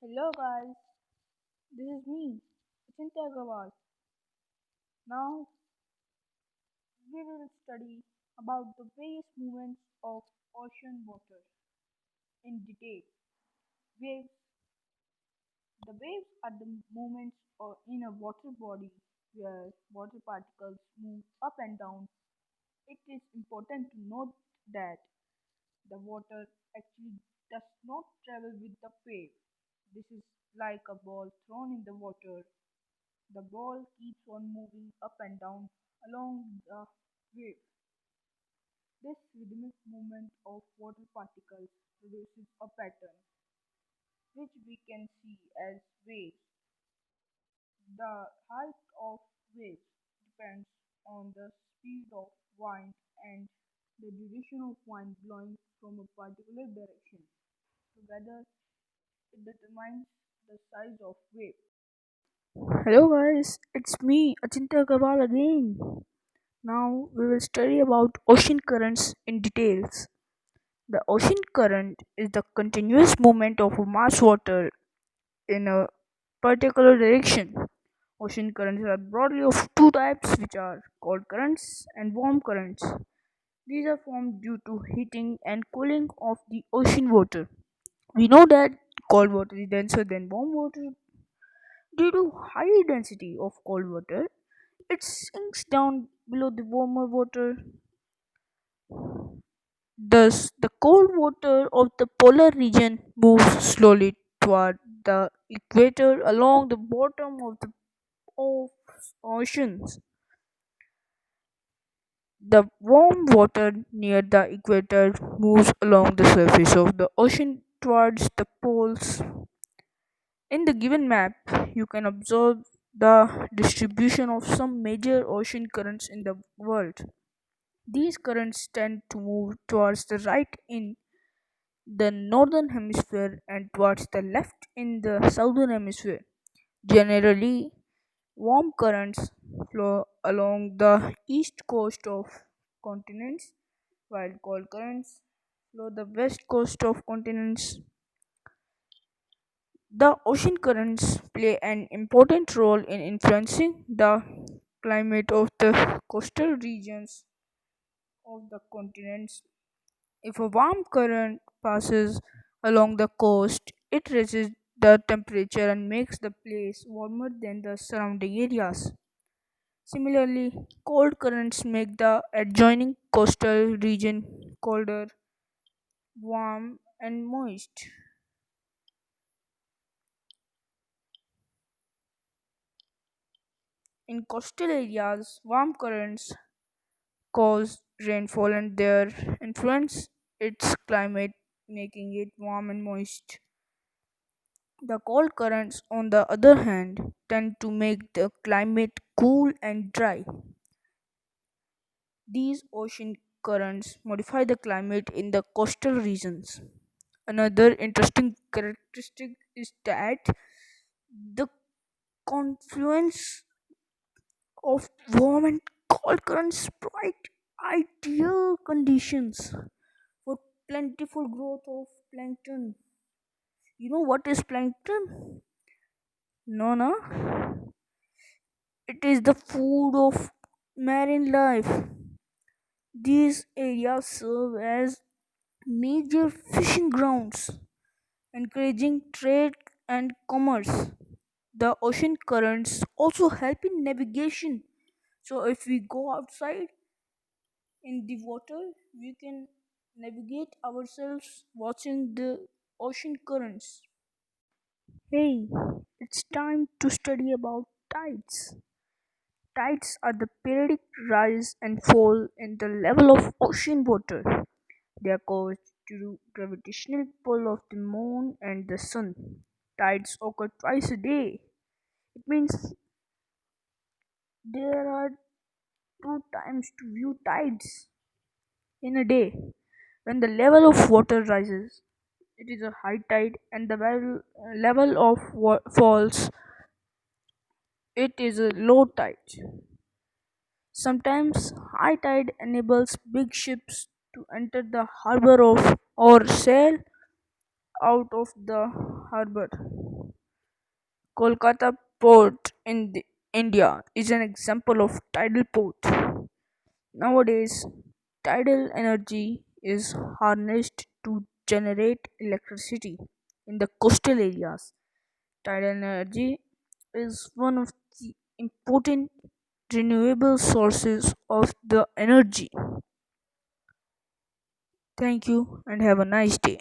Hello guys, this is me, Achintya Aggarwal. Now we will study about the various movements of ocean water in detail. Waves. The waves are the movements in a water body where water particles move up and down. It is important to note that the water actually does not travel with the wave. This is like a ball thrown in the water. The ball keeps on moving up and down along the wave. This rhythmic movement of water particles produces a pattern, which we can see as waves. The height of waves depends on the speed of wind and the duration of wind blowing from a particular direction. Together, it determines the size of wave. Hello guys, it's me, Achintya Aggarwal again. Now we will study about ocean currents in details. The ocean current is the continuous movement of mass water in a particular direction. Ocean currents are broadly of two types, which are cold currents and warm currents. These are formed due to heating and cooling of the ocean water. We know that cold water is denser than warm water. Due to high density of cold water, it sinks down below the warmer water. Thus, the cold water of the polar region moves slowly toward the equator along the bottom of oceans. The warm water near the equator moves along the surface of the ocean towards the poles. In the given map, you can observe the distribution of some major ocean currents in the world. These currents tend to move towards the right in the northern hemisphere and towards the left in the southern hemisphere. Generally, warm currents flow along the east coast of continents, while cold currents flow the west coast of continents. The ocean currents play an important role in influencing the climate of the coastal regions of the continents. If a warm current passes along the coast, it raises the temperature and makes the place warmer than the surrounding areas. Similarly, cold currents make the adjoining coastal region colder, warm, and moist. In coastal areas, warm currents cause rainfall and their influence its climate, making it warm and moist. The cold currents, on the other hand, tend to make the climate cool and dry. These ocean currents modify the climate in the coastal regions. Another interesting characteristic is that the confluence of warm and cold currents provide ideal conditions for plentiful growth of plankton. You know what is plankton? No, no. It is the food of marine life. These areas serve as major fishing grounds, encouraging trade and commerce. The ocean currents also help in navigation. So, if we go outside in the water, we can navigate ourselves watching the ocean currents. Hey, it's time to study about tides. Tides are the periodic rise and fall in the level of ocean water. They are caused due to gravitational pull of the moon and the sun. Tides occur twice a day. It means there are two times to view tides in a day. When the level of water rises, it is a high tide, and the level of falls, it is a low tide. Sometimes high tide enables big ships to enter the harbor of or sail out of the harbor. Kolkata port in India is an example of tidal port. Nowadays, tidal energy is harnessed to generate electricity in the coastal areas. Tidal energy is one of the important renewable sources of the energy. Thank you and have a nice day.